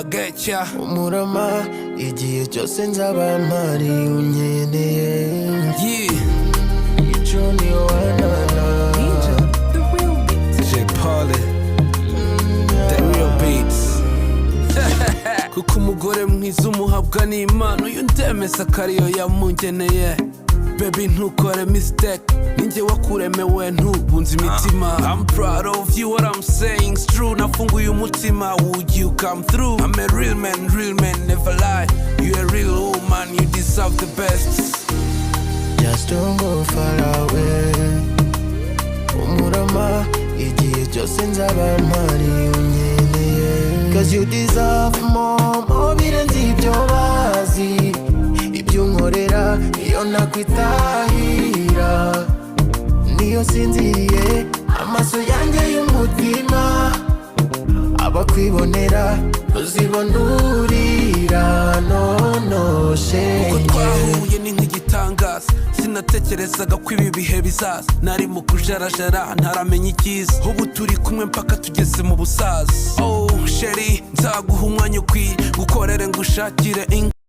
getcha umurama igihe cyose nzaba mpari unyeneye ico ni wanana jeyi poli the real beats kuko umugore mwiza umuhabwa n'Imana uyu ndemeza ko ariyo yamungeneye baby ntukore mistake ninjye wakuremewe ntubunze imitima I'm proud of you what I'm saying is true nafunguye umutima would you come through I'm a real man never lie you a real woman you deserve the best just don't go far away umurama igihe cyose nzaba mpari unyeneye cause you deserve more birenze ibyo bazi ibyo unkorera iyo nakwitahira niyo sinziriye amaso yanjye y'umutima abakwibonera ntuzibonurira no shenge uko twahuye ni nk'igitangaza sinatekerezaga ko ibi bihe bizaza nari mu kujarajara ntaramenya icyiza ubu turi kumwe mpaka tugeze mu busaza oh sheri nzaguha umwanya ukwiye gukorere ngushakire